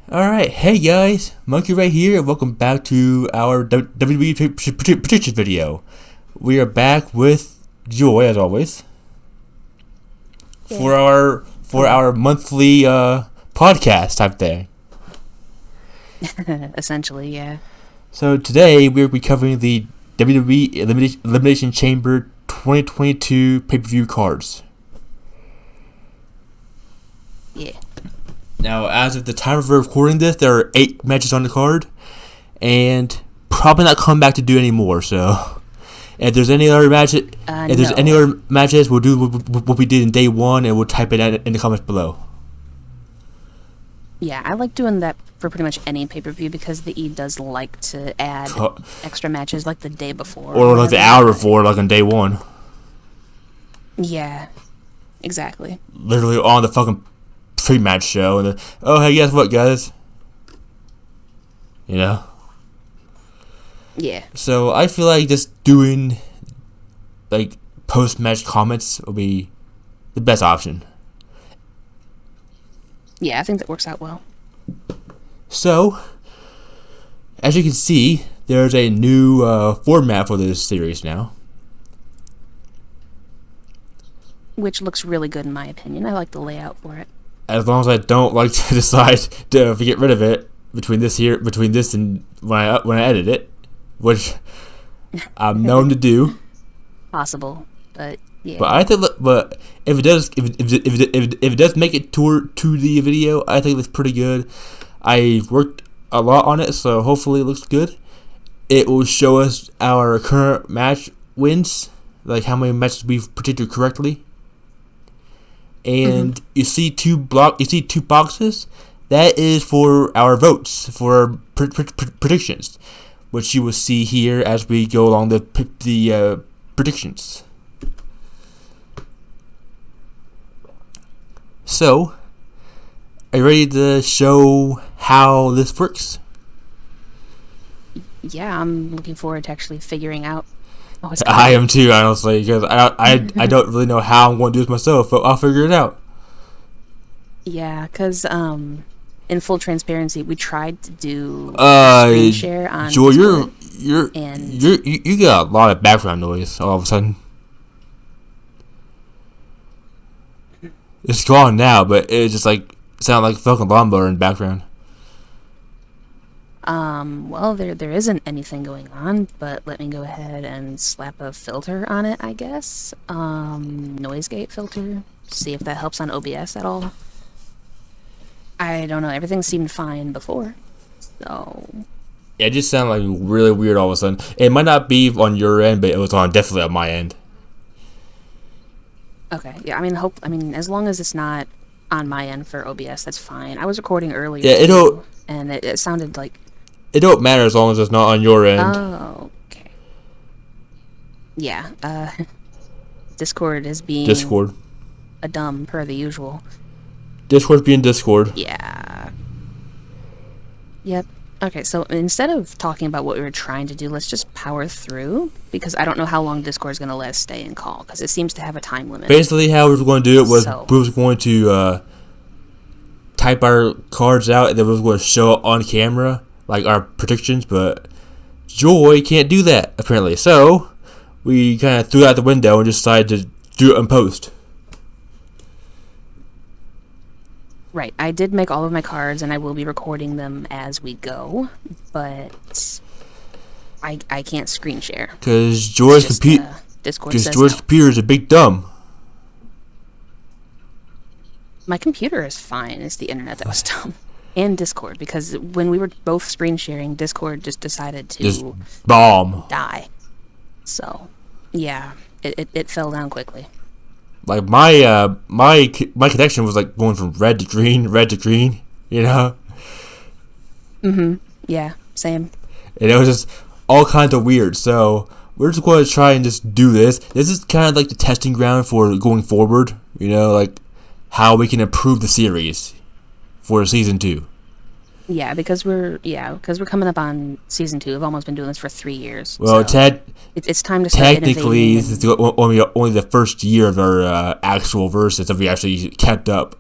Alright, hey guys, Monkey right here, and welcome back to our WWE prediction video. We are back with Joy, as always, for our monthly podcast type thing. Essentially, yeah. So today we'll be covering the WWE Elimination Chamber 2022 pay-per-view cards. Yeah. Now, as of the time of recording this, there are 8 matches on the card, and probably not coming back to do any more. So, if there's any other matches, we'll do what we did in day 1, and we'll type it in the comments below. Yeah, I like doing that for pretty much any pay-per-view because the E does like to add extra matches like the day before. Or like the hour before, like on day 1. Yeah, exactly. Literally on the fucking pre-match show, and then, oh, hey, guess what, guys? You know? Yeah. So, I feel like just doing, like, post-match comments will be the best option. Yeah, I think that works out well. So, as you can see, there's a new format for this series now. Which looks really good in my opinion. I like the layout for it. As long as I don't like to decide to get rid of it between this and when I edit it, which I'm known to do. Possible, but yeah. But I think, but if it does make it to the video, I think it's pretty good. I worked a lot on it, so hopefully it looks good. It will show us our current match wins, like how many matches we've predicted correctly. And you see two boxes. That is for our votes, for our predictions, which you will see here as we go along the predictions. So, are you ready to show how this works? Yeah, I'm looking forward to actually figuring out. I am too, honestly, because I don't really know how I'm going to do this myself, but I'll figure it out. Yeah, because in full transparency, we tried to do screen share on Joy, Discord, you got a lot of background noise all of a sudden. It's gone now, but it just like sounded like a fucking lawnmower in the background. Well, there isn't anything going on, but let me go ahead and slap a filter on it, I guess. Noise gate filter. See if that helps on OBS at all. I don't know, everything seemed fine before, so... Yeah, it just sounded like really weird all of a sudden. It might not be on your end, but it was definitely on my end. Okay, yeah, I mean, as long as it's not on my end for OBS, that's fine. I was recording earlier, yeah, and it sounded like... It don't matter as long as it's not on your end. Oh, okay. Yeah, Discord is being... Discord. A dumb, per the usual. Discord's being Discord. Yeah. Yep. Okay, so instead of talking about what we were trying to do, let's just power through, because I don't know how long Discord's going to let us stay in call, because it seems to have a time limit. Basically, how we were going to do it was we was going to type our cards out, and then we was going to show it on camera, like our predictions, but Joy can't do that, apparently. So, we kind of threw it out the window and decided to do it in post. Right, I did make all of my cards, and I will be recording them as we go, but I can't screen share. Because Joy's computer is a big dumb. My computer is fine, it's the internet that was dumb. And Discord, because when we were both screen sharing, Discord just decided to... Just bomb. Die. So, yeah, it fell down quickly. Like my connection was like going from red to green, you know. Yeah, same. And it was just all kinds of weird. So we're just going to try and just do this. This is kind of like the testing ground for going forward. You know, like how we can improve the series for season 2. Yeah, because we're coming up on season 2. We've almost been doing this for 3 years. Well, so it's time to start technically this is only the first year of our actual verses that we actually kept up.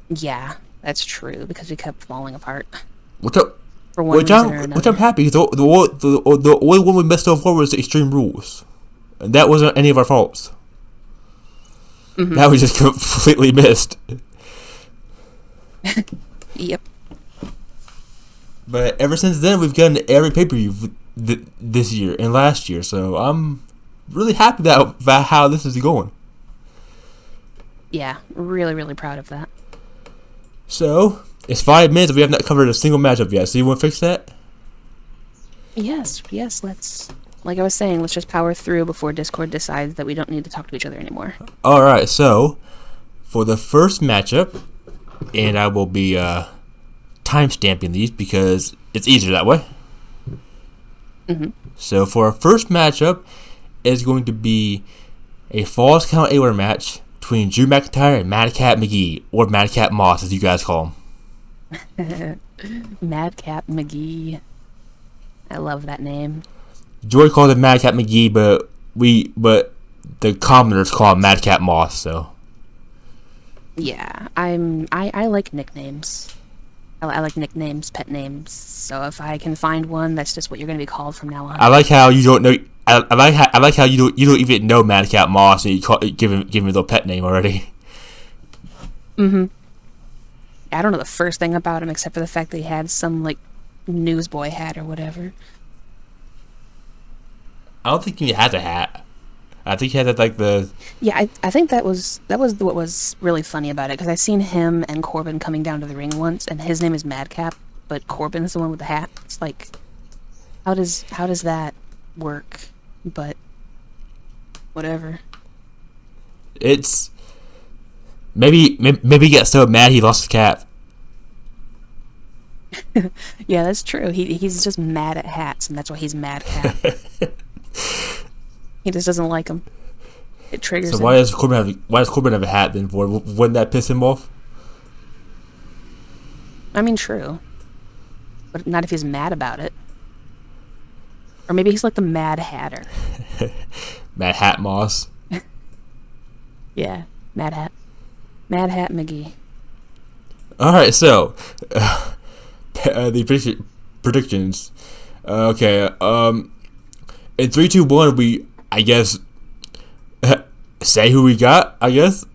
Yeah, That's true, because we kept falling apart Which up? for one reason or Which I'm another. happy because the only one we missed so far was the Extreme Rules, and that wasn't any of our faults. Mm-hmm. That we just completely missed. Yep. But ever since then, we've gotten every pay-per-view this year and last year, so I'm really happy about how this is going. Yeah, really, really proud of that. So, it's 5 minutes and we have not covered a single matchup yet, so you want to fix that? Yes, let's... Like I was saying, let's just power through before Discord decides that we don't need to talk to each other anymore. Alright, so, for the first matchup, and I will be time-stamping these because it's easier that way. Mm-hmm. So, for our first matchup, it's going to be a Falls Count Anywhere match between Drew McIntyre and Madcap McGee, or Madcap Moss, as you guys call him. Madcap McGee. I love that name. Joy calls it Madcap McGee, but the commoners call him Madcap Moss. So Yeah, I like nicknames. I like nicknames, pet names. So if I can find one, that's just what you're gonna be called from now on. I like how you don't know. I like how you don't even know Madcap Moss, and you give him a little pet name already. Mm-hmm. I don't know the first thing about him except for the fact that he had some like newsboy hat or whatever. I don't think he has a hat. I think he has like the. Yeah, I think that was what was really funny about it, because I seen him and Corbin coming down to the ring once, and his name is Madcap, but Corbin's the one with the hat. It's like, how does that work? But whatever. It's maybe he got so mad he lost his cap. Yeah, that's true. He's just mad at hats, and that's why he's Madcap. He just doesn't like them. It triggers him. So why does Corbin have a hat then? For wouldn't that piss him off? I mean, true, but not if he's mad about it. Or maybe he's like the Mad Hatter. Mad Hat Moss. Yeah, Mad Hat McGee. All right, so the predictions. Okay. In 3, 2, 1, we I guess say who we got. I guess.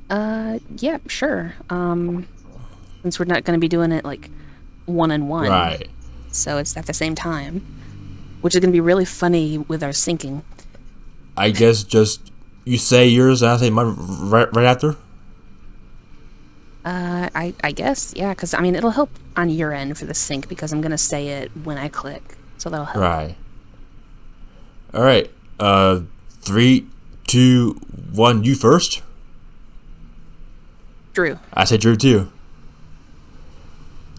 Yeah, sure. Since we're not going to be doing it like 1-1, Right. So it's at the same time, which is going to be really funny with our syncing. I guess just you say yours and I say mine right after. I guess, yeah, because I mean it'll help on your end for the sync because I'm gonna say it when I click, so that'll help. Right. All right. 3, 2, 1. You first. Drew. I said Drew too.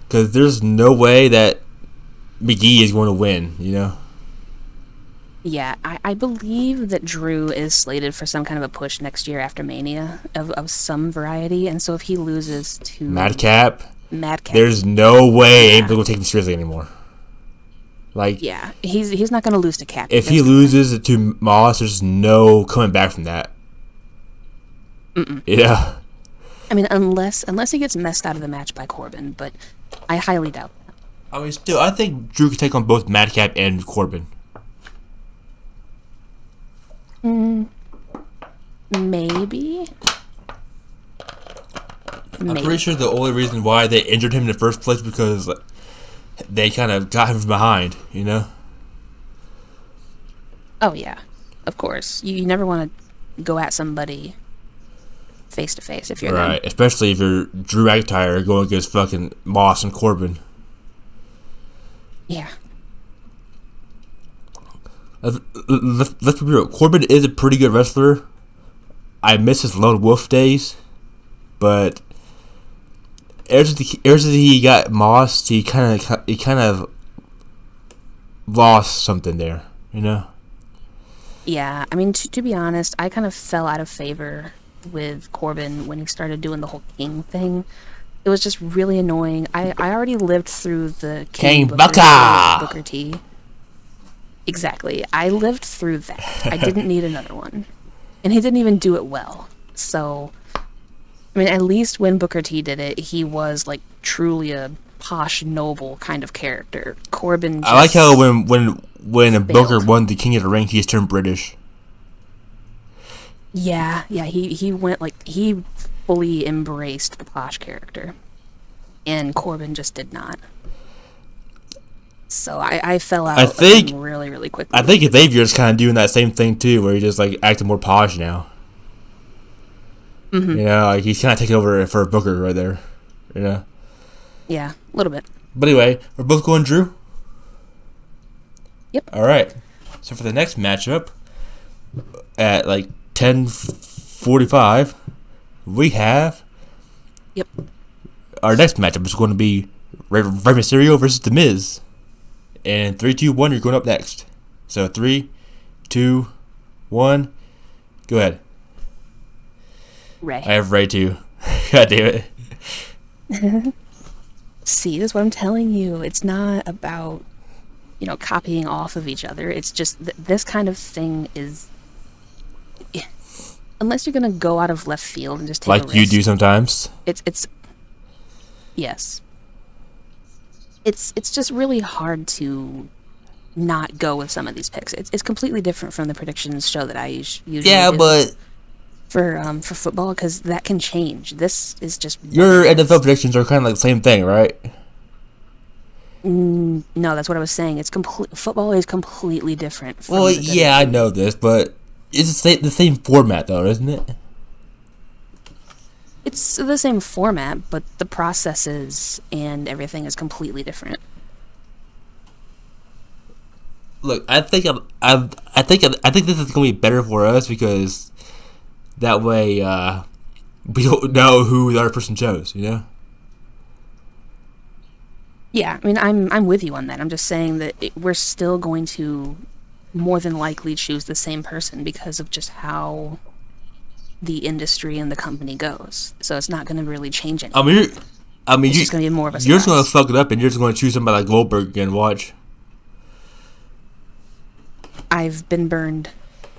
Because there's no way that McGee is going to win. You know. Yeah, I believe that Drew is slated for some kind of a push next year after Mania of some variety, and so if he loses to Madcap, there's no way anybody will take him seriously anymore. Like, yeah, he's not going to lose to Cap. If he loses to Moss, there's no coming back from that. Mm-mm. Yeah. I mean, unless he gets messed out of the match by Corbin, but I highly doubt that. I mean, still, I think Drew could take on both Madcap and Corbin. Maybe. I'm pretty sure the only reason why they injured him in the first place because they kind of got him from behind, you know? Oh, yeah. Of course. You never want to go at somebody face to face if you're right, them. Especially if you're Drew McIntyre going against fucking Moss and Corbin. Yeah. Let's be real. Corbin is a pretty good wrestler. I miss his Lone Wolf days, but ever since he got Moss, he kind of lost something there, you know. Yeah, I mean, to be honest, I kind of fell out of favor with Corbin when he started doing the whole King thing. It was just really annoying. I already lived through the King Booker T. Exactly. I lived through that. I didn't need another one. And he didn't even do it well. So, I mean, at least when Booker T did it, he was like truly a posh, noble kind of character. Corbin just I like how when Booker failed. won the King of the Ring, he just turned British. Yeah, he went like he fully embraced the posh character, and Corbin just did not. So I fell I out of think him really, really quickly. I think Xavier's kind of doing that same thing too, where he just like acting more posh now. Mm-hmm. You know, like he's kind of taking over for Booker right there. You know. Yeah, a little bit. But anyway, we're both going Drew. Yep. All right. So for the next matchup, at like 10:45, we have. Yep. Our next matchup is going to be Rey Mysterio versus The Miz. And 3, 2, 1, you're going up next. So 3, 2, 1, go ahead. Rey. I have Rey too. God damn it. See, that's what I'm telling you. It's not about, copying off of each other. It's just this kind of thing is, unless you're gonna go out of left field and just take a Like risk. you do sometimes. It's yes. It's just really hard to not go with some of these picks. It's completely different from the predictions show that I usually do. But For football, because that can change. This is just your NFL predictions are kind of like the same thing, right? No, that's what I was saying. Football is completely different. From Well, the yeah, I WWE. know this, but it's the same format, though, isn't it? It's the same format, but the processes and everything is completely different. Look, I think this is gonna be better for us because that way we don't know who the other person chose. You know. Yeah, I mean, I'm with you on that. I'm just saying that we're still going to more than likely choose the same person because of just how the industry and the company goes. So it's not going to really change anything. It's just going to be more of a you're just gonna surprise. fuck it up and you're just gonna choose somebody like Goldberg again. Watch. I've been burned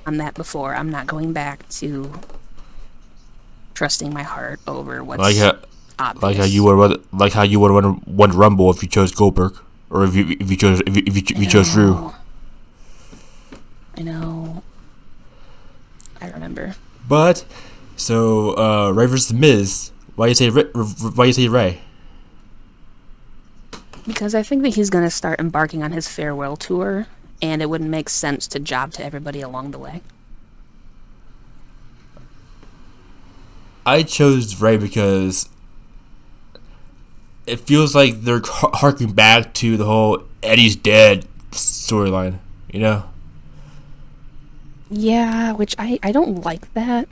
on that before. I'm not going back to trusting my heart over what's obvious. Like how you would have won Rumble if you chose Goldberg, or if you chose Drew. I know. I remember. But so Rey versus Miz. Why you say Rey? Because I think that he's going to start embarking on his farewell tour, and it wouldn't make sense to job to everybody along the way. I chose Rey because it feels like they're harking back to the whole Eddie's dead storyline, you know? Yeah, which I don't like that.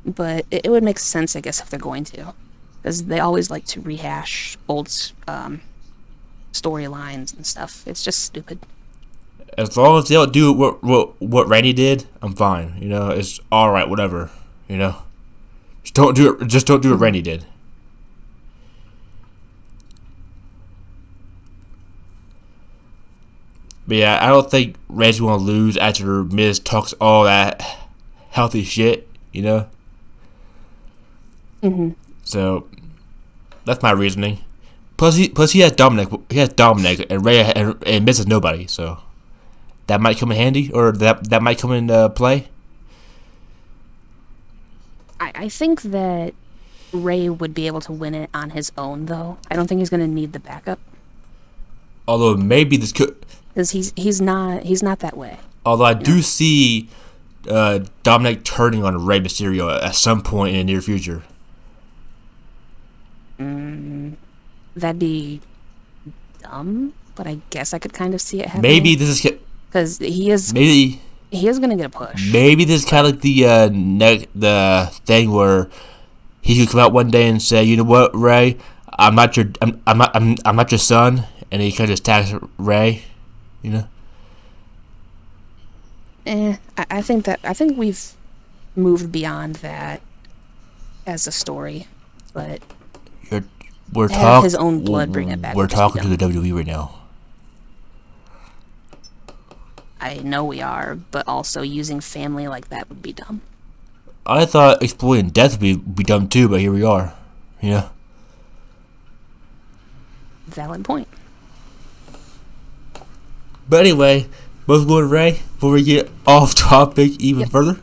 But it would make sense, I guess, if they're going to. Because they always like to rehash old storylines and stuff. It's just stupid. As long as they don't do what Randy did, I'm fine. You know, it's all right, whatever. You know, just don't do it. Just don't do what Randy did. But yeah, I don't think Randy's gonna lose after Miz talks all that healthy shit. You know. So that's my reasoning. Plus he has Dominic. He has Dominic, and Ray and Miz has nobody. So that might come in handy, or that might come into play. I think that Ray would be able to win it on his own, though. I don't think he's going to need the backup. Although maybe this could, because he's not that way. Although I do see Dominic turning on Rey Mysterio at some point in the near future. That'd be dumb, but I guess I could kind of see it happening. Maybe this is because he is going to get a push. Maybe this is kind of like the thing where he could come out one day and say, "You know what, Ray, I'm not your son," and he kind of just attacks Ray. You know. I think we've moved beyond that as a story, but we're talking his own blood, bring it back. We're talking to the WWE right now. I know we are, but also using family like that would be dumb. I thought exploiting death would be dumb too, but here we are. You know. Valid point. But anyway, both Will and Ray, before we get off topic even further.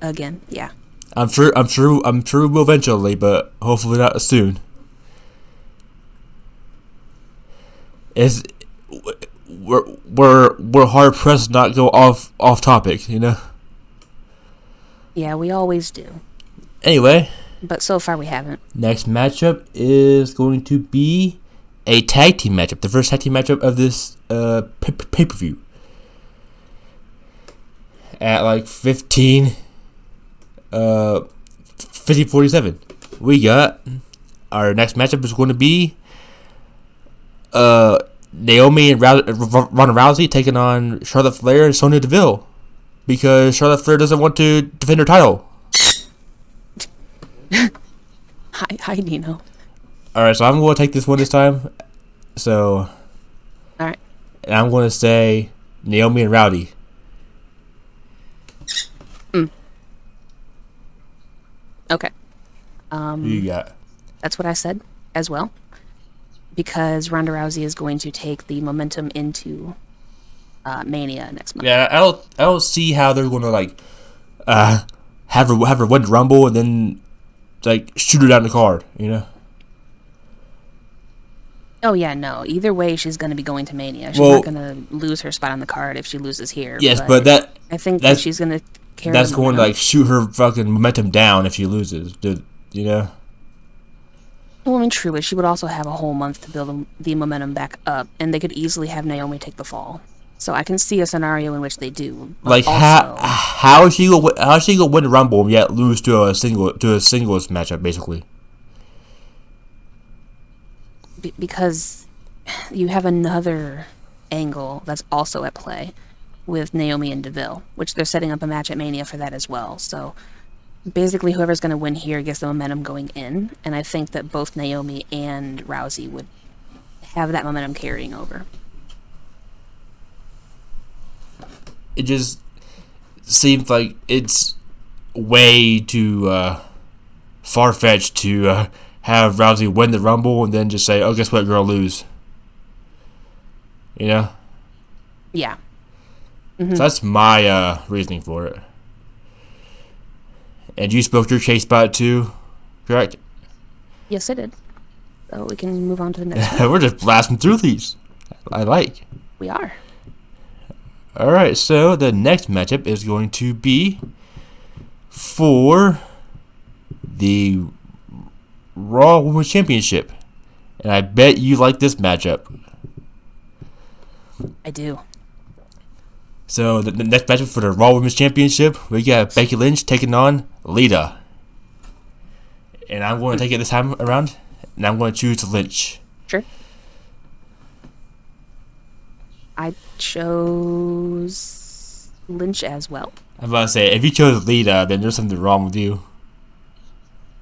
Again, yeah. I'm sure we will eventually, but hopefully not soon. We're hard pressed not to go off topic, you know. Yeah, we always do. Anyway, but so far we haven't. Next matchup is going to be a tag team matchup, the first tag team matchup of this pay-per-view. At like 50-47, we got our next matchup is going to be Naomi and Ronda Rousey taking on Charlotte Flair and Sonya Deville, because Charlotte Flair doesn't want to defend her title. Hi, Nino. Alright, so I'm going to take this one this time. So, alright. And I'm going to say Naomi and Rowdy. Okay. Who you got? That's what I said as well. Because Ronda Rousey is going to take the momentum into Mania next month. Yeah, I don't see how they're going to like have her win the Rumble and then like shoot her down the card, you know. Oh yeah, no. Either way, she's going to be going to Mania. She's not going to lose her spot on the card if she loses here. Yes, but I think that she's going to carry. That's going to like shoot her fucking momentum down if she loses, dude. You know. Well, I mean, true, but she would also have a whole month to build the momentum back up, and they could easily have Naomi take the fall. So I can see a scenario in which they do. Like how is she gonna win the Rumble and yet lose to a singles matchup basically? Because you have another angle that's also at play with Naomi and Deville, which they're setting up a match at Mania for that as well. So basically whoever's going to win here gets the momentum going in, and I think that both Naomi and Rousey would have that momentum carrying over. It just seems like it's way too far-fetched to have Rousey win the Rumble and then just say, oh, guess what, girl, lose. You know? Yeah. Mm-hmm. So that's my reasoning for it. And you spoke your case about it too, correct? Yes, I did. So we can move on to the next one. We're just blasting through these. I like. We are. Alright, so the next matchup is going to be for the Raw Women's Championship. And I bet you like this matchup. I do. So the next matchup for the Raw Women's Championship, we got Becky Lynch taking on Lita. And I'm going to take it this time around, and I'm going to choose Lynch. Sure. I chose Lynch as well. I'm about to say, if you chose Lita, then there's something wrong with you.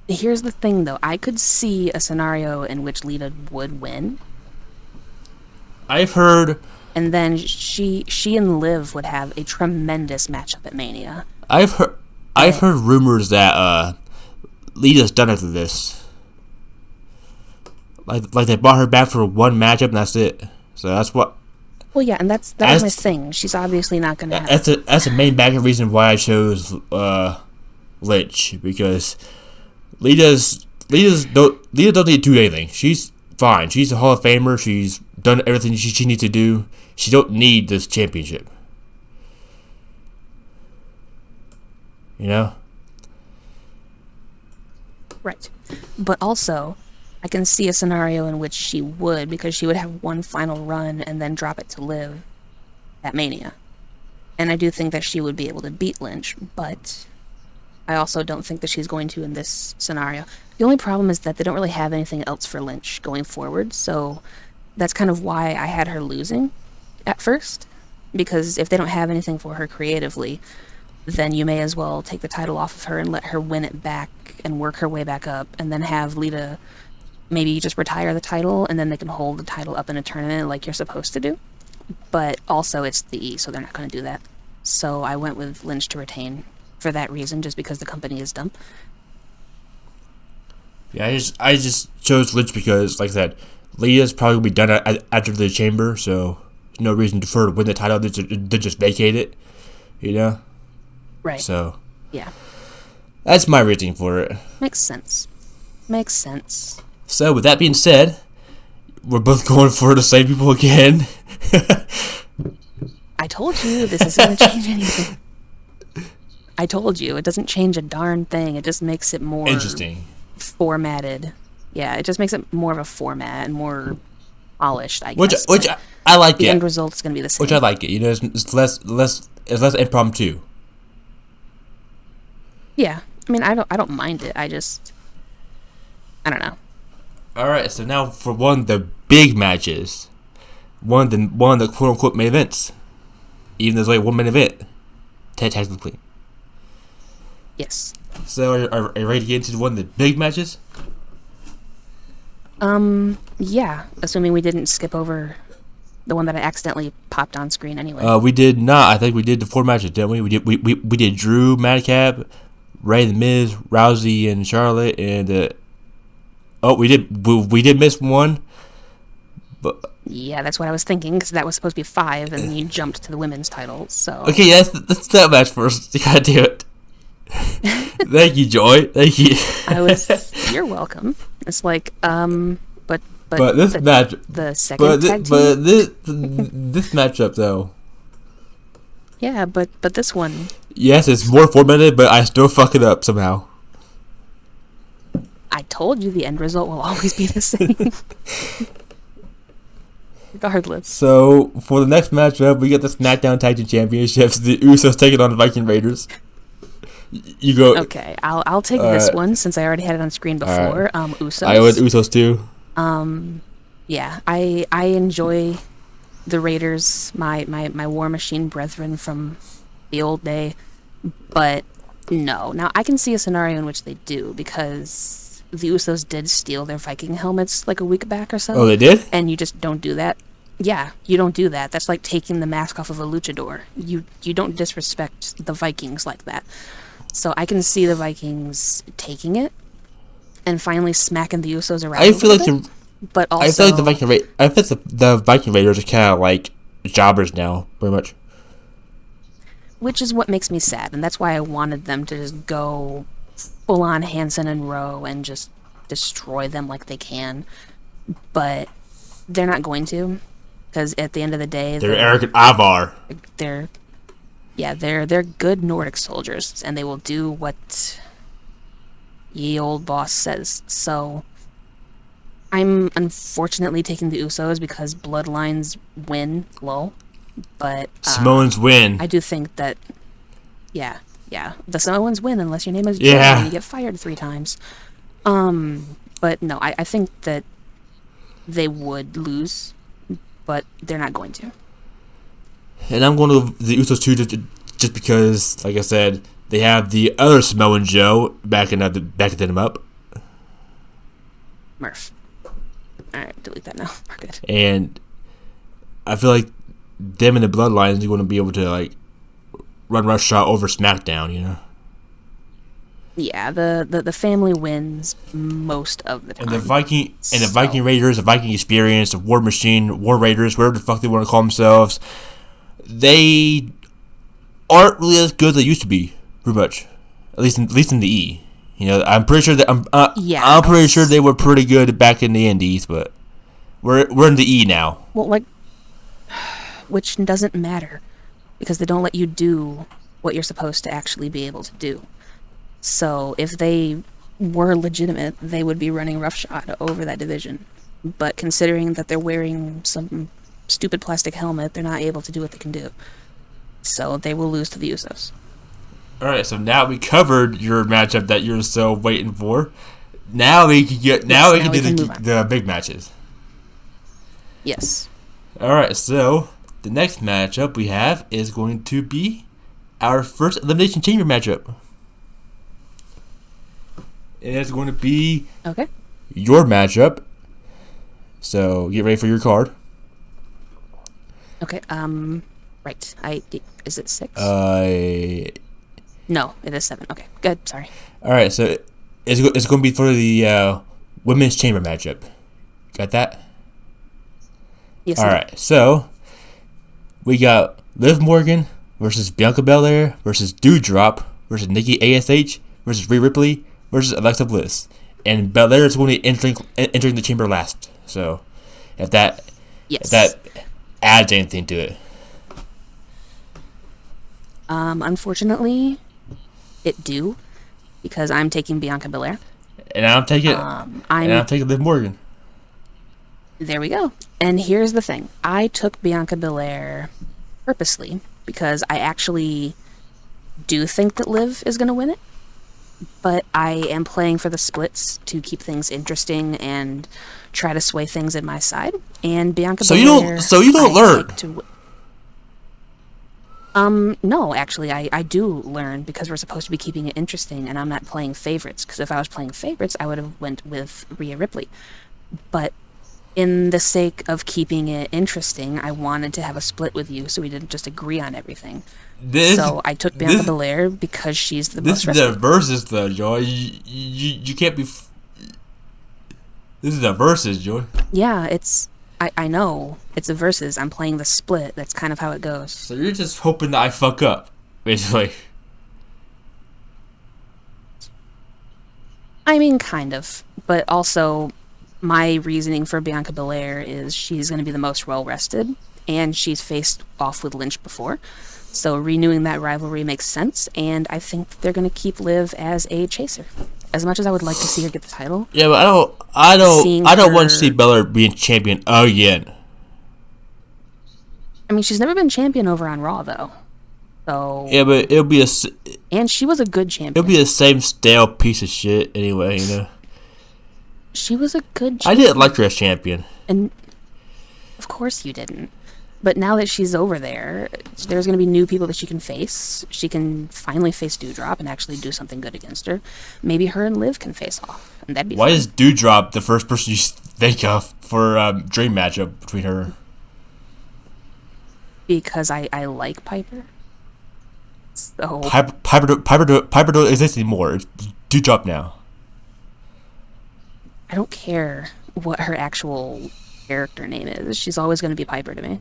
Here's the thing, though. I could see a scenario in which Lita would win. I've heard... And then she and Liv would have a tremendous matchup at Mania. I've heard rumors that Lita's done after this. Like they brought her back for one matchup and that's it. So that's what. Well, yeah, and that's my thing. She's obviously not going to have. That's the main back reason why I chose Lynch, because Lita don't need to do anything. She's fine. She's a Hall of Famer. She's done everything she needs to do. She don't need this championship. You know? Right. But also, I can see a scenario in which she would, because she would have one final run and then drop it to Liv at Mania. And I do think that she would be able to beat Lynch, but I also don't think that she's going to in this scenario. The only problem is that they don't really have anything else for Lynch going forward, so that's kind of why I had her losing at first, because if they don't have anything for her creatively, then you may as well take the title off of her and let her win it back and work her way back up, and then have Lita maybe just retire the title, and then they can hold the title up in a tournament like you're supposed to do. But also it's the E, so they're not going to do that. So I went with Lynch to retain for that reason, just because the company is dumb. Yeah, I just chose Lynch because, like I said, Leah's probably gonna be done after the Chamber, so there's no reason for her to win the title. They just vacate it, you know. Right. So Yeah. that's my reasoning for it. Makes sense. Makes sense. So with that being said, we're both going for the same people again. I told you this isn't going to change anything. I told you it doesn't change a darn thing. It just makes it more Interesting. formatted. Yeah, it just makes it more of a format and more polished, I Which guess. I like the it. end result is going to be the same. Which I like it. You know, it's less impromptu. Yeah, I mean, I don't mind it. I don't know. All right, so now for one of the big matches, one of the quote unquote main events, even though there's like 1 main event, technically. Yes. So are you ready to get into one of the big matches? Yeah, assuming we didn't skip over the one that I accidentally popped on screen anyway. We did not. I think we did the 4 matches, didn't we? We did Drew, Madcap, Ray, The Miz, Rousey, and Charlotte, and we did miss one, but yeah, that's what I was thinking, because that was supposed to be 5, and then you jumped to the women's title. So okay, yeah, that's that match first. You gotta do it. Thank you, Joy. Thank you. You're welcome. It's like, but this match, the second tag team. But this matchup though. Yeah, but this one. Yes, it's more formatted, but I still fuck it up somehow. I told you the end result will always be the same. Regardless. So for the next matchup, we get the SmackDown Tag Team Championships. The Usos taking on the Viking Raiders. You go. Okay, I'll take this one since I already had it on screen before. Right. Usos. I went Usos too. Yeah, I enjoy the Raiders, my War Machine brethren from the old day, but no. Now I can see a scenario in which they do, because the Usos did steal their Viking helmets like a week back or so. Oh, they did? And you just don't do that. Yeah, you don't do that. That's like taking the mask off of a luchador. You don't disrespect the Vikings like that. So I can see the Vikings taking it and finally smacking the Usos around. I feel like but also, I feel like the Viking Raiders are kind of like jobbers now, pretty much. Which is what makes me sad, and that's why I wanted them to just go full on Hansen and Rowe and just destroy them like they can. But they're not going to, because at the end of the day, they're arrogant Avar. They're good Nordic soldiers, and they will do what ye old boss says. So I'm unfortunately taking the Usos because bloodlines win, lol. But Samoans win. I do think that, yeah, the Samoans win unless your name is Joe and you get fired 3 times. But no, I think that they would lose, but they're not going to. And I'm going to the Usos too, just because, like I said, they have the other Samoan Joe backing them up. Murph. Alright, delete that now. We're good. And I feel like them and the Bloodlines are going to be able to like run roughshod over SmackDown, you know. Yeah, the family wins most of the time. And the Viking Raiders, the Viking Experience, the War Machine, War Raiders, whatever the fuck they want to call themselves, they aren't really as good as they used to be, pretty much. At least in the E. You know, I'm pretty sure that I'm pretty sure they were pretty good back in the Indies, but we're in the E now. Well, like, which doesn't matter because they don't let you do what you're supposed to actually be able to do. So if they were legitimate, they would be running roughshod over that division. But considering that they're wearing some stupid plastic helmet, they're not able to do what they can do. So they will lose to the Usos. Alright, so now we covered your matchup that you're so waiting for. Now we can do the big matches. Yes. Alright, so the next matchup we have is going to be our first Elimination Chamber matchup. And it's going to be your matchup. So get ready for your card. Okay, right. Is it 6? No, it is 7. Okay, good. Sorry. All right, so it's going to be for the women's chamber matchup. Got that? Yes, All I do. right, so we got Liv Morgan versus Bianca Belair versus Doudrop versus Nikki ASH versus Rhea Ripley versus Alexa Bliss, and Belair is going to be entering the chamber last. So, if that Yes. adds anything to it, Unfortunately, it do, because I'm taking Bianca Belair. and I'm taking Liv Morgan. There we go. And here's the thing. I took Bianca Belair purposely because I actually do think that Liv is going to win it. But I am playing for the splits to keep things interesting and try to sway things in my side. And Bianca Belair... So you don't learn. No, actually, I do learn because we're supposed to be keeping it interesting, and I'm not playing favorites. Because if I was playing favorites, I would have went with Rhea Ripley. But in the sake of keeping it interesting, I wanted to have a split with you, so we didn't just agree on everything. So I took Bianca Belair because she's the most rested. This is the versus, though, Joy. You can't be... This is the versus, Joy. Yeah, it's... I know. It's a versus. I'm playing the split. That's kind of how it goes. So you're just hoping that I fuck up, basically. I mean, kind of. But also, my reasoning for Bianca Belair is she's going to be the most well-rested, and she's faced off with Lynch before. So renewing that rivalry makes sense, and I think they're going to keep Liv as a chaser. As much as I would like to see her get the title. Yeah, but I don't want to see Belair being champion again. I mean, she's never been champion over on Raw, though. So yeah, but it'll be and she was a good champion. It'll be the same stale piece of shit anyway, you know. She was a good champion. I didn't like her as champion. And of course you didn't. But now that she's over there, there's going to be new people that she can face. She can finally face Doudrop and actually do something good against her. Maybe her and Liv can face off, and that'd be Why fun. is Doudrop the first person you think of for dream matchup between her? Because I like Piper. So Piper don't exist anymore. It's Doudrop now. I don't care what her actual character name is. She's always going to be Piper to me.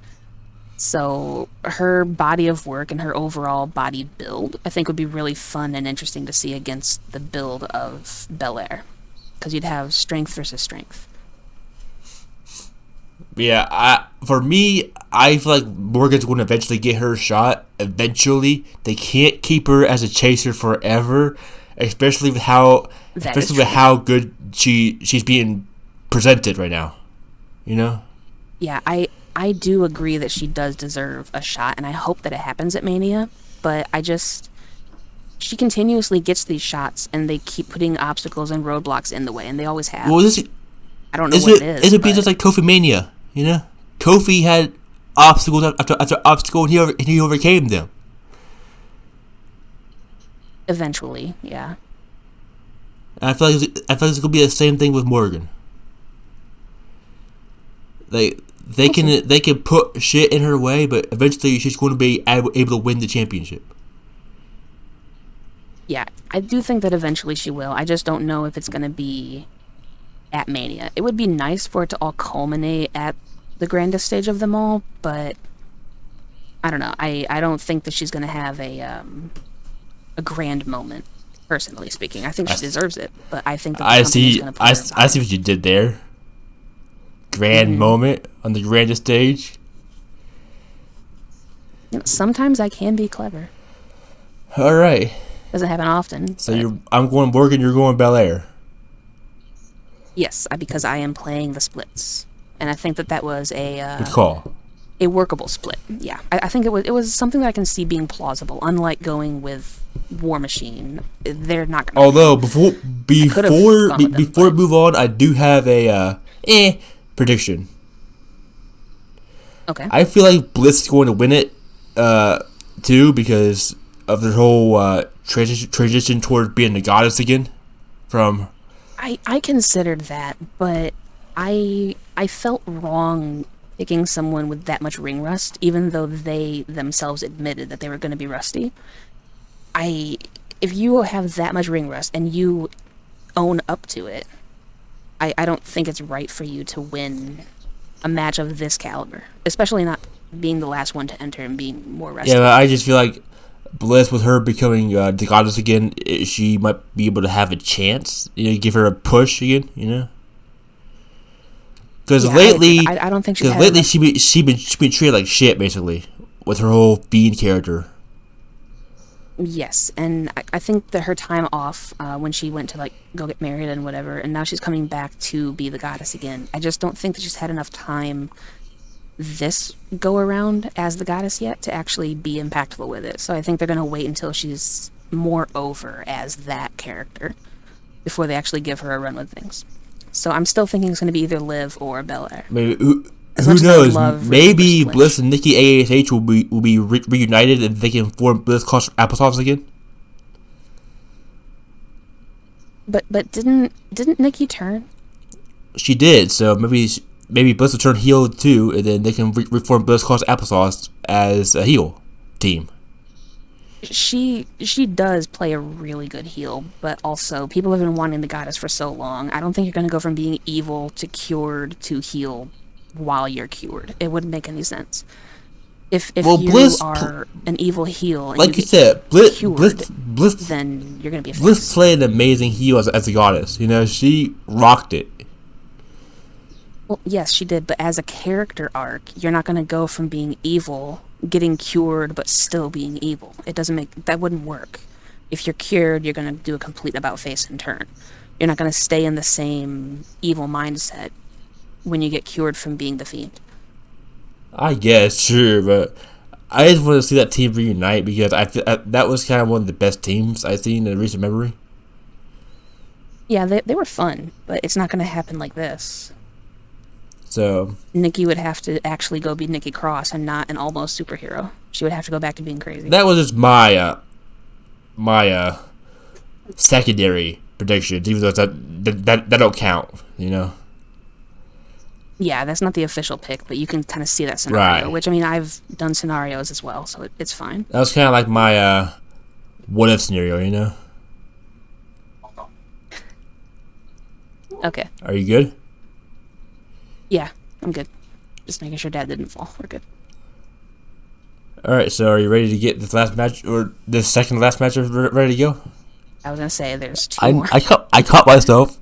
So her body of work and her overall body build, I think, would be really fun and interesting to see against the build of Belair. Because you'd have strength versus strength. Yeah, for me, I feel like Morgan's going to eventually get her shot. Eventually, they can't keep her as a chaser forever, especially with how good she's being presented right now. You know? Yeah, I do agree that she does deserve a shot, and I hope that it happens at Mania, but she continuously gets these shots, and they keep putting obstacles and roadblocks in the way, and they always have. Well, I don't know what it is. It'd be just like Kofi Mania, you know? Kofi had obstacles after obstacle, and he overcame them. Eventually, yeah. And I feel like it's gonna be the same thing with Morgan. They can put shit in her way, but eventually she's going to be able to win the championship. Yeah, I do think that eventually she will. I just don't know if it's going to be at Mania. It would be nice for it to all culminate at the grandest stage of them all, but I don't know. I don't think that she's going to have a grand moment, personally speaking. I think she deserves it, but I think that I see what you did there. Grand moment on the grandest stage. You know, sometimes I can be clever. All right. Doesn't happen often. So I'm going Morgan. You're going Belair. Yes, because I am playing the splits, and I think that was good call. A workable split. Yeah, I think it was something that I can see being plausible. Unlike going with War Machine, they're not going. Although before we move on, I do have a prediction. Okay. I feel like Bliss is going to win it too, because of their whole transition towards being the goddess again. I considered that, but I felt wrong picking someone with that much ring rust, even though they themselves admitted that they were going to be rusty. I if you have that much ring rust and you own up to it, I don't think it's right for you to win a match of this caliber, especially not being the last one to enter and being more Yeah, rested. but I just feel like Bliss, with her becoming the goddess again, she might be able to have a chance. Give her a push again. Because Yeah, I agree. lately, I don't think she's because had lately enough. she been treated like shit basically with her whole Fiend character. Yes, and I think that her time off when she went to like go get married and whatever, and now she's coming back to be the goddess again. I just don't think that she's had enough time this go around as the goddess yet to actually be impactful with it. So I think they're gonna wait until she's more over as that character before they actually give her a run with things. So I'm still thinking it's gonna be either Liv or Belair. Maybe As who much as I would knows? love Ricky Maybe versus Bliss Lynch. and Nikki ASH will be reunited and they can form Bliss cross applesauce again. But didn't Nikki turn? She did, so maybe Bliss will turn heel too, and then they can reform Bliss cross applesauce as a heel team. She does play a really good heel, but also people have been wanting the goddess for so long. I don't think you're going to go from being evil to cured to heel while you're cured. It wouldn't make any sense. If Well, you Bliss, are an evil heel and like you get said, cured, Bliss then you're going to be a Bliss face. played an amazing heel as a goddess. She rocked it. Well, yes, she did, but as a character arc, you're not going to go from being evil, getting cured, but still being evil. That wouldn't work. If you're cured, you're going to do a complete about face and turn. You're not going to stay in the same evil mindset when you get cured from being the Fiend. I guess, sure, but I just want to see that team reunite because I feel that was kind of one of the best teams I've seen in recent memory. Yeah, they were fun, but it's not going to happen like this. So Nikki would have to actually go be Nikki Cross and not an almost superhero. She would have to go back to being crazy. that was just my secondary predictions, even though that don't count. Yeah, that's not the official pick, but you can kind of see that scenario. Right. Which, I mean, I've done scenarios as well, so it's fine. That was kind of like my what if scenario. Okay. Are you good? Yeah, I'm good. Just making sure Dad didn't fall. We're good. All right. So are you ready to get this last match or this second last match ready to go? I was gonna say there's two more. I caught myself.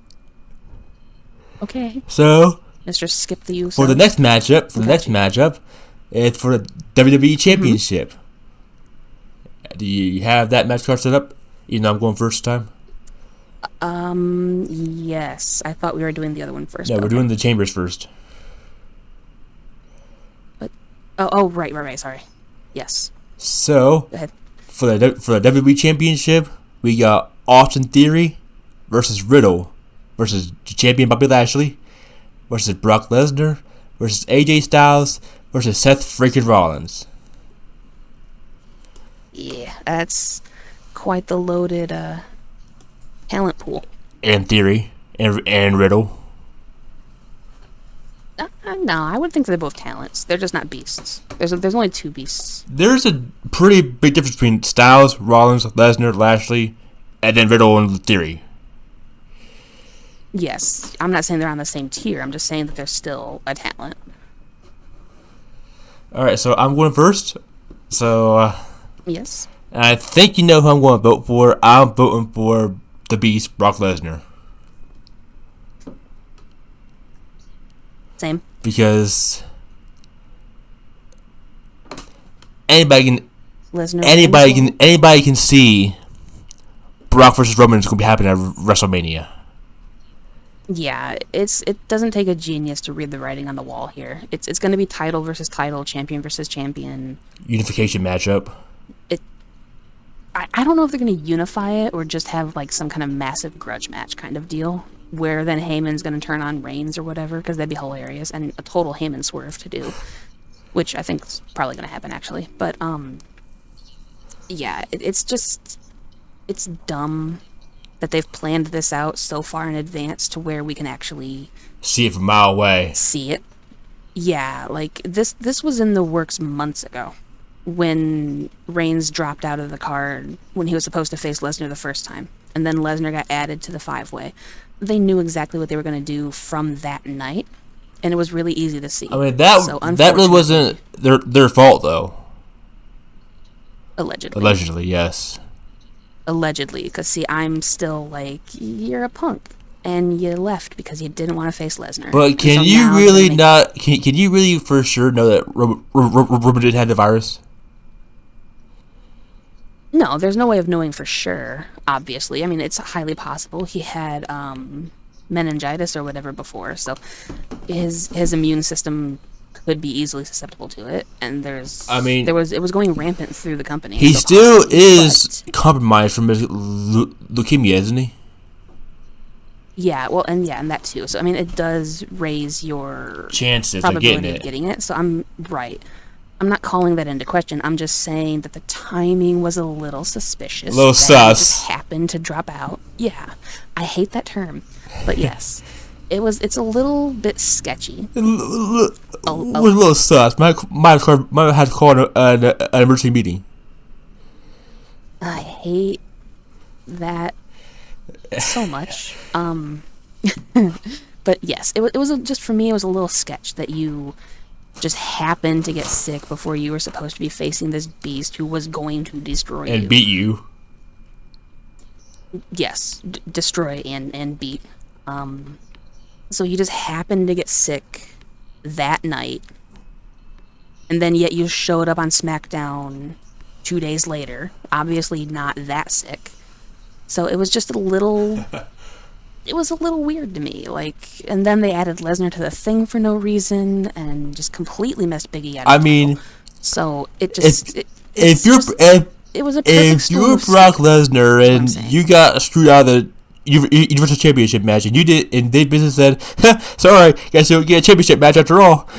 Okay. So Mr. Skip the Uso. for the next matchup, it's for the WWE Championship. Do you have that match card set up? Even though I'm going first time. Yes. I thought we were doing the other one first. No, we're doing the chambers first. But oh, right. Sorry. Yes. So Go ahead. for the WWE Championship, we got Austin Theory versus Riddle versus champion Bobby Lashley versus Brock Lesnar versus AJ Styles versus Seth freaking Rollins. Yeah, that's quite the loaded talent pool. And Theory and Riddle. No, I would think they're both talents. They're just not beasts. There's only two beasts. There's a pretty big difference between Styles, Rollins, Lesnar, Lashley, and then Riddle and Theory. Yes, I'm not saying they're on the same tier. I'm just saying that they're still a talent. Alright, so I'm going first. So, Yes. I think you know who I'm going to vote for. I'm voting for the Beast, Brock Lesnar. Same. Because anybody Lesnar. can see Brock versus Roman is going to be happening at WrestleMania. Yeah, it doesn't take a genius to read the writing on the wall here. It's going to be title versus title, champion versus champion. Unification matchup. I don't know if they're going to unify it or just have like some kind of massive grudge match kind of deal where then Heyman's going to turn on Reigns or whatever, because that'd be hilarious and a total Heyman swerve to do, which I think is probably going to happen actually. But yeah, it's dumb that they've planned this out so far in advance to where we can actually See it from a mile away. see it. Yeah, like this was in the works months ago. when Reigns dropped out of the card when he was supposed to face Lesnar the first time, and then Lesnar got added to the 5-way. They knew exactly what they were going to do from that night, and it was really easy to see. I mean, that really wasn't their fault, though. Allegedly. Allegedly, yes. Allegedly, because see, I'm still like, you're a punk, and you left because you didn't want to face Lesnar. But can you really not? Can you really for sure know that Roman did have the virus? No, there's no way of knowing for sure, obviously. I mean, it's highly possible. He had meningitis or whatever before, so his immune system could be easily susceptible to it, and it was going rampant through the company. He still is compromised from his leukemia, isn't he? Yeah, well, and that too. So I mean, it does raise your chances probability of getting it. So I'm right. I'm not calling that into question. I'm just saying that the timing was a little suspicious. A little sus. Just happened to drop out. Yeah, I hate that term, but yes, it's a little bit sketchy. It was a little sus. Might have to call an emergency meeting. I hate that so much. But yes, it was just for me. It was a little sketch that you just happened to get sick before you were supposed to be facing this beast who was going to destroy you. And beat you. Yes, destroy and beat. So you just happened to get sick that night, and then yet you showed up on SmackDown 2 days later, obviously not that sick. So it was just a little... It was a little weird to me, and then they added Lesnar to the thing for no reason, and just completely messed Big E out. I mean, so it just if you're Brock Lesnar and you got screwed out of the Universal Championship match, and you did, and Dave Business said, "Sorry, guess you'll get a championship match after all,"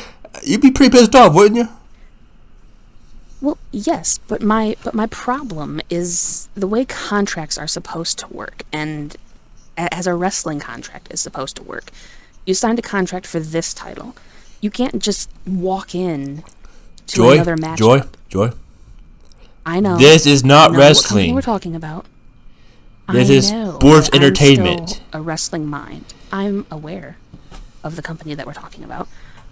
you'd be pretty pissed off, wouldn't you? Well, yes, but my problem is the way contracts are supposed to work, and as a wrestling contract is supposed to work. You signed a contract for this title. You can't just walk in to another match. Joy. I know. This is not wrestling. What we're talking about. This is sports entertainment. I'm still a wrestling mind. I'm aware of the company that we're talking about.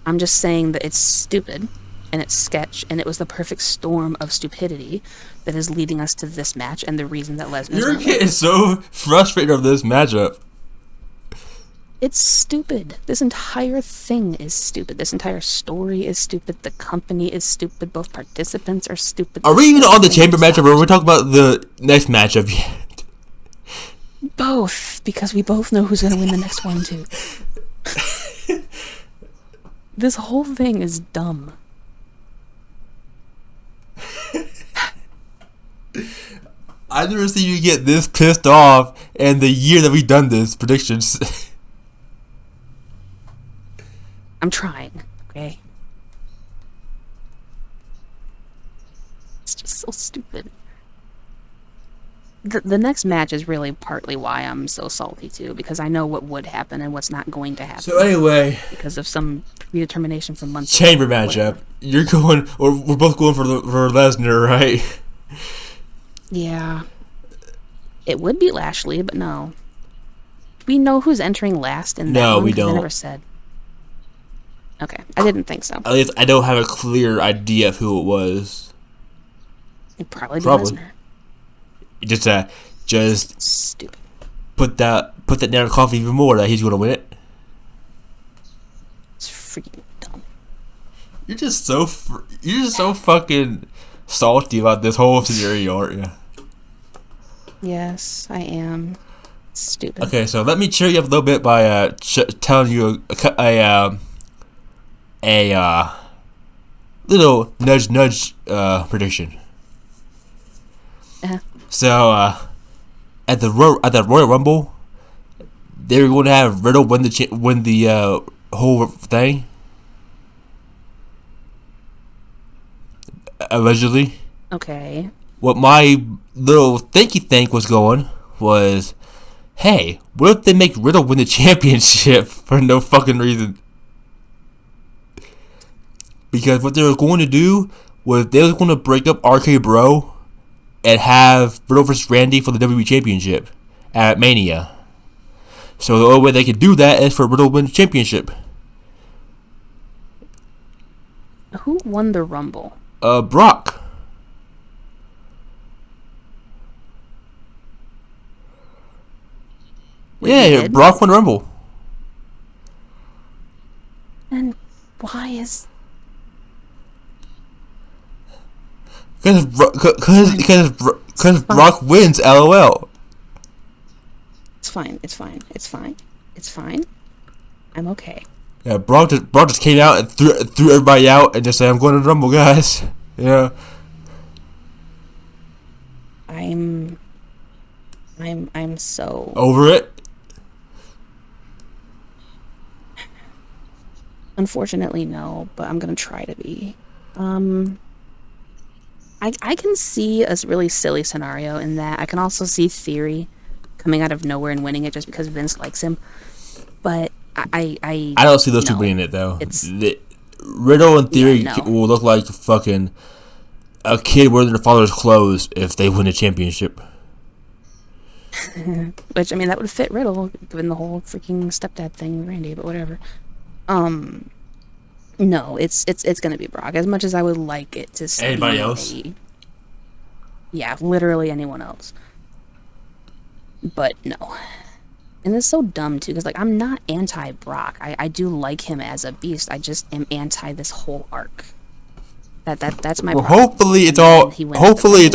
I'm just saying that it's stupid and it's sketch, and it was the perfect storm of stupidity that is leading us to this match and the reason that Lesnar. You're getting so frustrated of this matchup. It's stupid. This entire thing is stupid. This entire story is stupid. The company is stupid. Both participants are stupid. Are we even on the chamber matchup, or we're talking about the next matchup yet? Both, because we both know who's going to win the next one too. This whole thing is dumb. I've never seen you get this pissed off in the year that we've done this predictions. I'm trying, okay? It's just so stupid. The next match is really partly why I'm so salty too, because I know what would happen and what's not going to happen. So anyway, because of some predetermination from months chamber ago, matchup. You're going, or we're both going for Lesnar, right? Yeah. It would be Lashley, but no. Do we know who's entering last in that one? No, we don't. They never said. Okay, I didn't think so. At least I don't have a clear idea of who it was. It'd probably be Lesnar. Just stupid. Put that down in coffee even more that he's going to win it. It's freaking dumb. You're just so fucking salty about this whole scenario, aren't you? Yes, I am. Stupid. Okay, so let me cheer you up a little bit by telling you a little nudge prediction. Uh-huh. So at the Royal Rumble, they were going to have Riddle win the whole thing. Allegedly. Okay. What my little thinky think was, hey, what if they make Riddle win the championship for no fucking reason? Because what they were going to do was they was going to break up RK Bro and have Riddle versus Randy for the WWE Championship at Mania. So the only way they could do that is for Riddle to win the championship. Who won the Rumble? Brock. Yeah, Brock won the Rumble. And why is... Because Brock wins, LOL. It's fine. I'm okay. Yeah, Brock just came out and threw everybody out and just said, "I'm going to the Rumble, guys." Yeah. I'm so over it. Unfortunately, no, but I'm gonna try to be. I can see a really silly scenario in that. I can also see Theory coming out of nowhere and winning it just because Vince likes him. But I don't see those two winning it though. Riddle and Theory will look like fucking a kid wearing their father's clothes if they win a championship. Which, I mean, that would fit Riddle given the whole freaking stepdad thing with Randy, but whatever. No, it's gonna be Brock. As much as I would like it to see anybody else. Yeah, literally anyone else. But no. And it's so dumb too, because like I'm not anti-Brock. I do like him as a beast. I just am anti this whole arc. That's my problem. Hopefully it's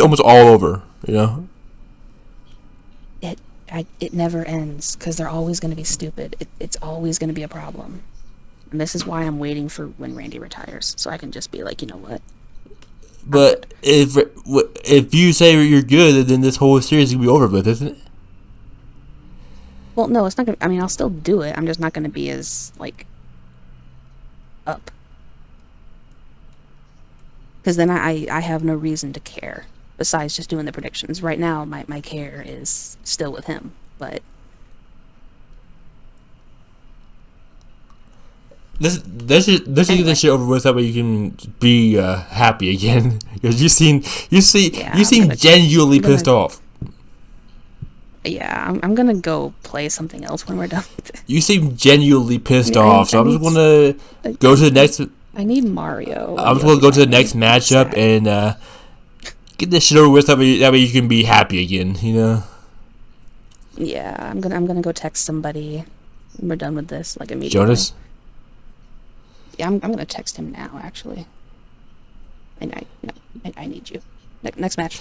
almost all over, you know. It never ends because they're always going to be stupid. It's always going to be a problem. And this is why I'm waiting for when Randy retires, so I can just be like, you know what? But if you say you're good, then this whole series will be over with, isn't it? Well, no, it's not gonna. I mean, I'll still do it. I'm just not gonna be as like up, because then I have no reason to care besides just doing the predictions. Right now, my care is still with him, but Let's just get this shit over with. That way you can be happy again. Because you seem genuinely pissed off. Yeah, I'm gonna go play something else when we're done with it. You seem genuinely pissed off, so I'm just gonna go to the next. I need Mario. I'm just gonna go to the next matchup and get this shit over with. That way you can be happy again. You know. Yeah, I'm gonna go text somebody. When we're done with this, like immediately. Jonas. Yeah, I'm gonna text him now. Actually, I need you. Next match.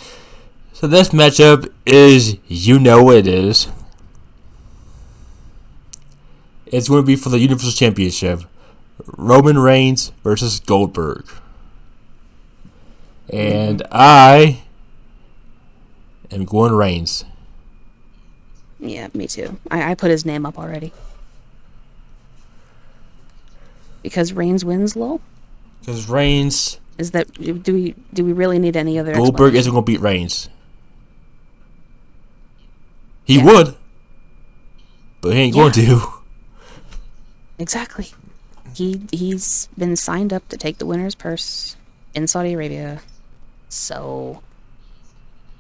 So this matchup is, you know what it is. It's going to be for the Universal Championship. Roman Reigns versus Goldberg. And I am going Reigns. Yeah, me too. I put his name up already. Because Reigns wins, lol? Because Reigns... Is that... Do we really need any other Goldberg isn't going to beat Reigns. He would, but he ain't going to. Exactly. He's been signed up to take the winner's purse in Saudi Arabia, so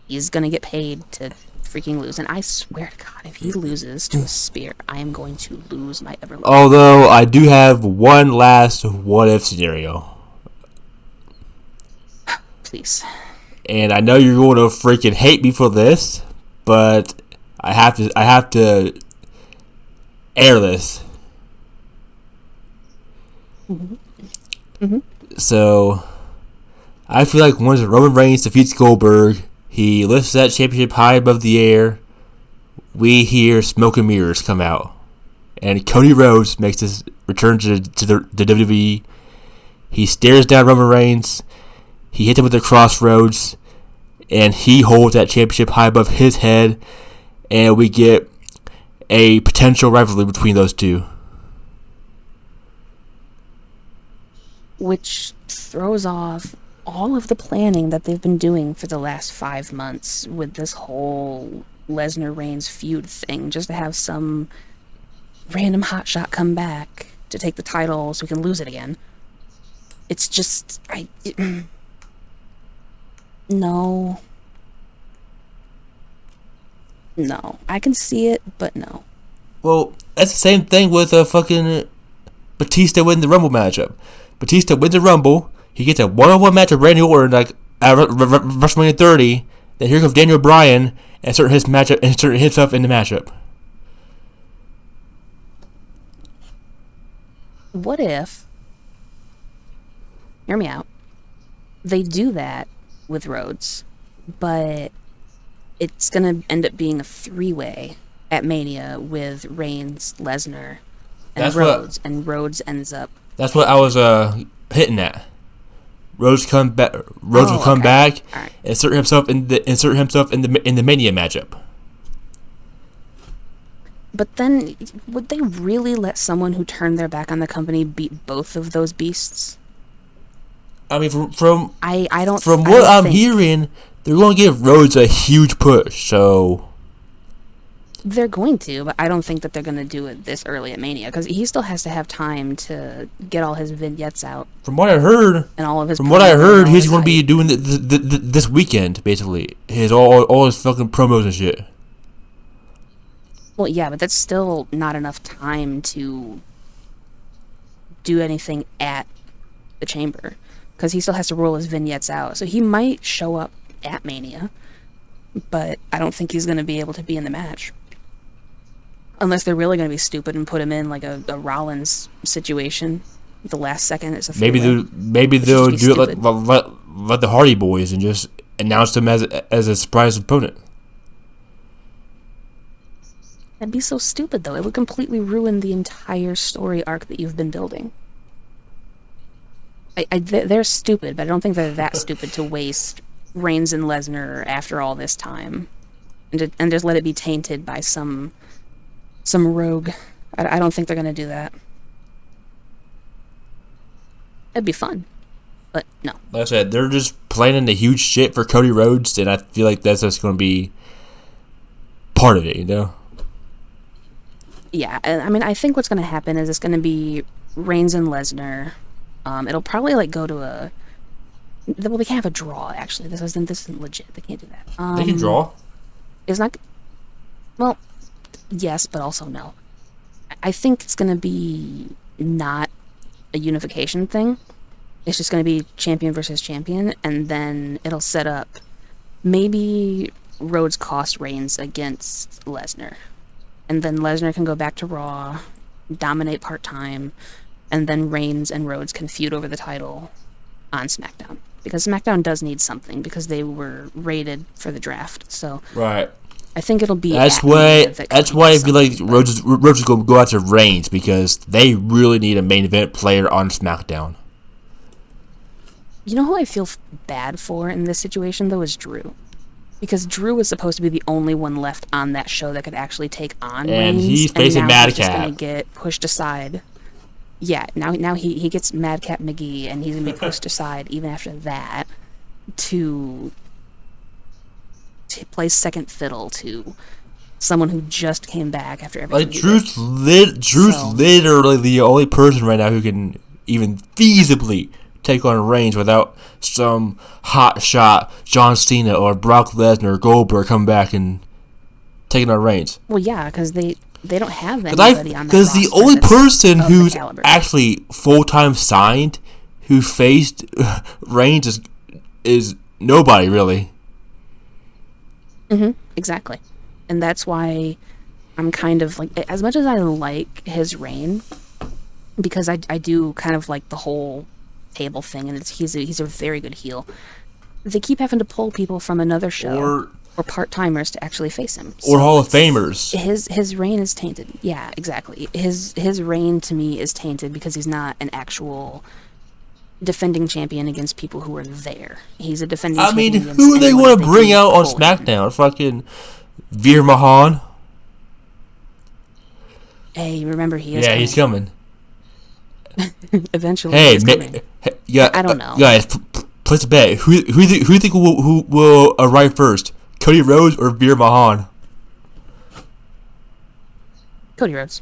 he's gonna get paid to freaking lose. And I swear to God, if he loses to a spear, I am going to lose my ever. Although I do have one last what-if scenario. Please. And I know you're going to freaking hate me for this, but I have to air this. So I feel like once Roman Reigns defeats Goldberg, he lifts that championship high above the air. We hear smoke and mirrors come out, and Cody Rhodes makes his return to the WWE. He stares down Roman Reigns. He hits him with the crossroads, and he holds that championship high above his head. And we get a potential rivalry between those two. Which throws off all of the planning that they've been doing for the last 5 months with this whole Lesnar-Reigns feud thing, just to have some random hotshot come back to take the title so we can lose it again. It's just... No. No. I can see it, but no. Well, that's the same thing with fucking Batista winning the Rumble matchup. Batista wins the Rumble. He gets a one-on-one match with Randy Orton like at WrestleMania 30. Then here comes Daniel Bryan and insert his matchup and insert himself in the matchup. What if, hear me out, they do that with Rhodes, but it's going to end up being a three-way at Mania with Reigns, Lesnar, and Rhodes, and Rhodes ends up... That's what I was hitting at. Rhodes come back. Rhodes will come back, right. insert himself in the Mania matchup. But then, would they really let someone who turned their back on the company beat both of those beasts? I mean, from I'm hearing, they're going to give Rhodes a huge push. So they're going to, but I don't think that they're going to do it this early at Mania because he still has to have time to get all his vignettes out. From what I heard, and all of his he's going to be doing this weekend, basically. All his fucking promos and shit. Well, yeah, but that's still not enough time to do anything at the Chamber because he still has to roll his vignettes out. So he might show up at Mania, but I don't think he's going to be able to be in the match. Unless they're really going to be stupid and put him in like a Rollins situation. The last second, it's a maybe they'll do it like the Hardy Boys and just announce them as a surprise opponent. That'd be so stupid, though. It would completely ruin the entire story arc that you've been building. They're stupid, but I don't think they're that stupid to waste Reigns and Lesnar after all this time, and just let it be tainted by some rogue. I don't think they're gonna do that. It'd be fun, but no. Like I said, they're just planning the huge shit for Cody Rhodes, and I feel like that's just gonna be part of it, you know? Yeah, I mean, I think what's gonna happen is it's gonna be Reigns and Lesnar. It'll probably like go to a. Well, they can't have a draw. Actually, this isn't legit. They can't do that. They can draw. It's not. Well, yes, but also no. I think it's gonna be not a unification thing. It's just gonna be champion versus champion, and then it'll set up maybe Rhodes cost Reigns against Lesnar, and then Lesnar can go back to Raw, dominate part-time, and then Reigns and Rhodes can feud over the title on SmackDown. Because SmackDown does need something, because they were rated for the draft. So right. I think it'll be... That's why I feel like Rhodes is going to go out to Reigns, because they really need a main event player on SmackDown. You know who I feel bad for in this situation, though, is Drew. Because Drew was supposed to be the only one left on that show that could actually take on Reigns. And he's facing Madcap. He's just going to get pushed aside. Yeah, now he gets Madcap McGee, and he's going to be pushed aside even after that to play second fiddle to someone who just came back after everything. Like, Drew's literally the only person right now who can even feasibly take on Reigns without some hot shot John Cena or Brock Lesnar or Goldberg coming back and taking on Reigns. Well, yeah, because they don't have anybody on that roster. Because the only person who's actually full-time signed who faced Reigns is nobody, really. Mm-hmm, exactly. And that's why I'm kind of like, as much as I like his reign, because I do kind of like the whole table thing, and he's a very good heel. They keep having to pull people from another show or part-timers to actually face him. Or Hall of Famers. His reign is tainted. Yeah, exactly. His reign to me is tainted because he's not an actual defending champion against people who are there. He's a defending champion. I mean, who do they want to bring out on SmackDown? Fucking Veer Mahan? Hey, remember he is coming. He's coming. Eventually, hey, yeah, I don't know. Guys, place a bet. Who do you think will arrive first? Cody Rhodes or Veer Mahan? Cody Rhodes.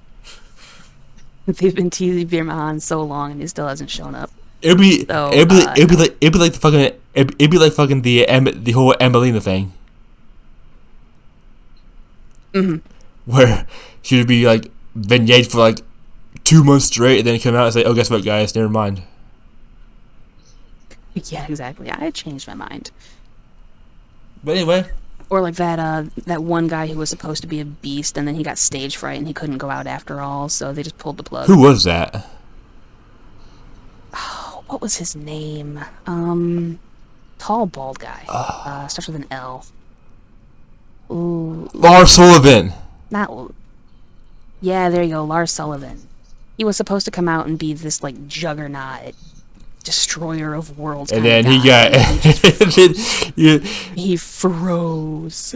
They've been teasing Veer Mahan so long, and he still hasn't shown up. So, no. it'd be like fucking the whole Emelina thing, Hmm. where she would be like vignettes for like 2 months straight, and then come out and say, "Oh, guess what, guys? Never mind." Yeah, exactly. I changed my mind. But anyway, Or like that one guy who was supposed to be a beast, and then he got stage fright and he couldn't go out after all, so they just pulled the plug. who was that? Oh, what was his name? Tall bald guy. Starts with an L. Ooh, Lars Sullivan. not. Yeah, there you go, Lars Sullivan. He was supposed to come out and be this like juggernaut, destroyer of worlds And kind then of he guy. got. And he just Yeah. he froze.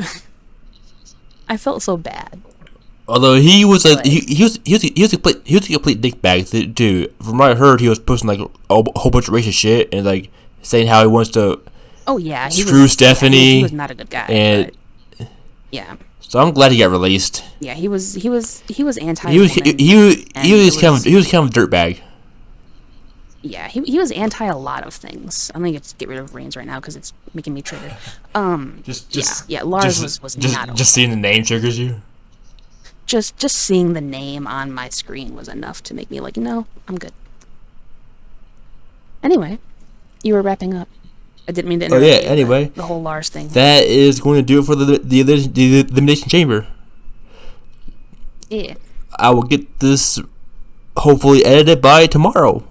I felt so bad. Although he was a But he was a complete dickbag too. From what I heard, he was posting like a whole bunch of racist shit and like saying how he wants to oh yeah, screw Stephanie. he was not a good guy. And But yeah, so I'm glad he got released. yeah, he was anti. He was he was kind of a dirtbag. Yeah, he was anti a lot of things. I'm gonna get rid of Reigns right now because it's making me trigger. Lars was not okay. Just seeing the name triggers you. Just seeing the name on my screen was enough to make me like, no, I'm good. Anyway, you were wrapping up. I didn't mean to interrupt. Oh yeah. You, Anyway, the whole Lars thing. that is going to do it for the Elimination Chamber. Yeah. I will get this hopefully edited by tomorrow,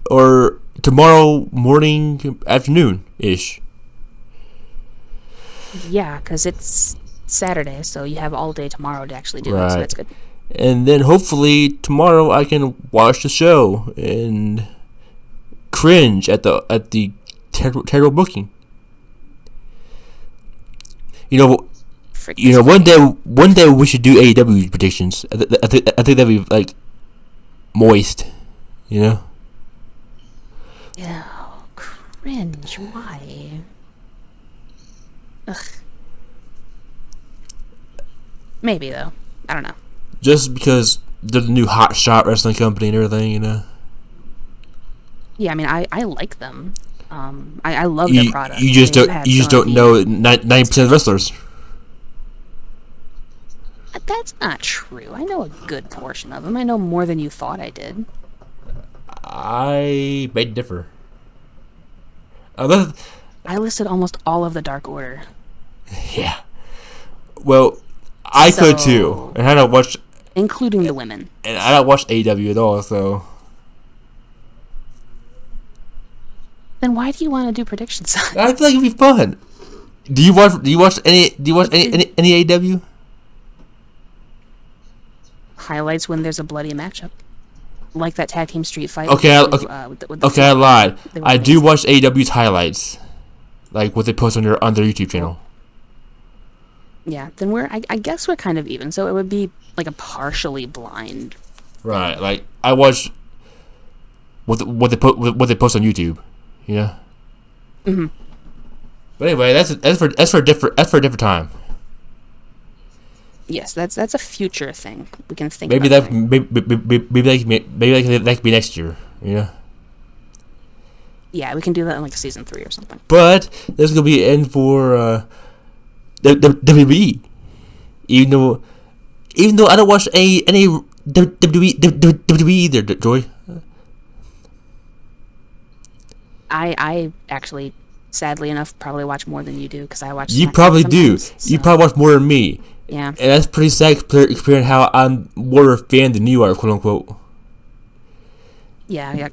or tomorrow morning, afternoon ish. Yeah, because it's Saturday, so you have all day tomorrow to actually do it, so Right. that's good. And then hopefully tomorrow I can watch the show and cringe at the terrible booking. You know, one day we should do AEW predictions. I think that'd be like moist. You know. Yeah, cringe. Why? Ugh. Maybe though. I don't know. Just because they're the new hot shot wrestling company and everything, you know. Yeah, I mean, I like them. I love their product. You just don't know 90% of wrestlers. That's not true. I know a good portion of them. I know more than you thought I did. I beg to differ. I listed almost all of the Dark Order. Yeah. Well, I could too, and I don't watch, including the women. and I don't watch AEW at all. So Then why do you want to do predictions? I feel like it'd be fun. Do you watch any AEW? Highlights when there's a bloody matchup, like that tag team street fight. Okay, with the I lied. They were I do amazing. watch AEW's highlights, like what they post on their YouTube channel. Yeah, then I guess we're kind of even. So it would be like a partially blind. Right, like I watch what they post on YouTube. You know. Mm-hmm. But anyway, that's for a different time. Yes, that's a future thing. We can think. Maybe about that that could be next year. You know. Yeah, we can do that in like season 3 or something. But this is gonna be an end for the WWE. Even though I don't watch any WWE either, Joy. I actually, sadly enough, probably watch more than you do because I watch. You SmackDown probably do. sometimes, You so- probably watch more than me. Yeah. And that's pretty sad comparing how I'm more of a fan than you are, quote unquote. Yeah,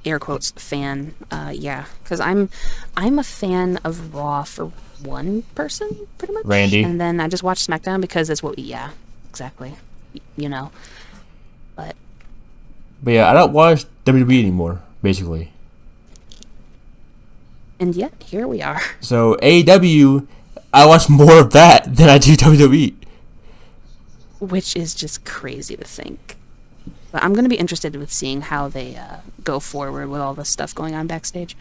air quotes fan. Yeah, because I'm a fan of Raw for one person, pretty much. Randy. And then I just watch SmackDown because it's what. Yeah, exactly. You know. But Yeah, I don't watch WWE anymore, basically. and yet here we are. So AEW, I watch more of that than I do WWE. Which is just crazy to think. But I'm going to be interested with seeing how they go forward with all this stuff going on backstage.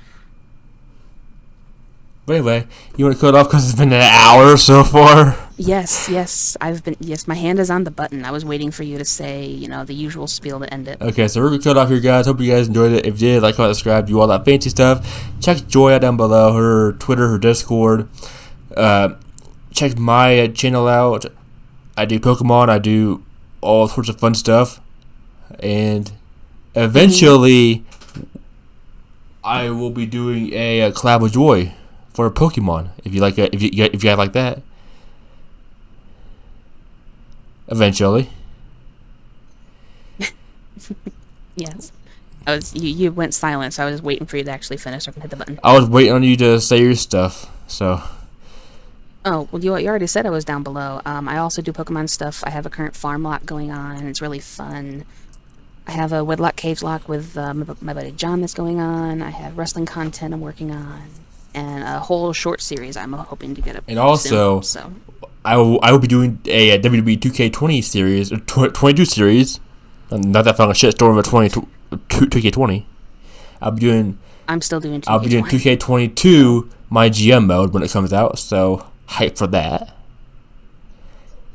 But anyway, you want to cut it off because it's been an hour so far? Yes. Yes, my hand is on the button. I was waiting for you to say, the usual spiel to end it. Okay, so we're gonna cut off here, guys. Hope you guys enjoyed it. If you did, like, comment, subscribe, do all that fancy stuff. Check Joy out down below, her Twitter, her Discord. Check my channel out. I do Pokemon. I do all sorts of fun stuff, and eventually, I will be doing a collab with Joy for Pokemon. If you like, if you guys like that, eventually. Yes. You went silent, so I was waiting for you to actually finish or hit the button. I was waiting on you to say your stuff. So. Oh, well, you already said I was down below. I also do Pokemon stuff. I have a current farm lock going on, and it's really fun. I have a Wedlock Caves lock with my buddy John that's going on. I have wrestling content I'm working on, and a whole short series I'm hoping to get up. And also, soon, so. I will be doing a WWE 2K20 series, or 22 series. Not that fucking shit storm of 2K20. I'm still doing 2K20. I'll be doing 2K22 my GM mode when it comes out. So hype for that.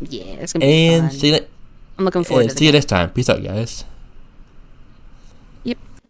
Yeah, it's gonna be fun. And I'm looking forward to it. See you next time. Peace out, guys.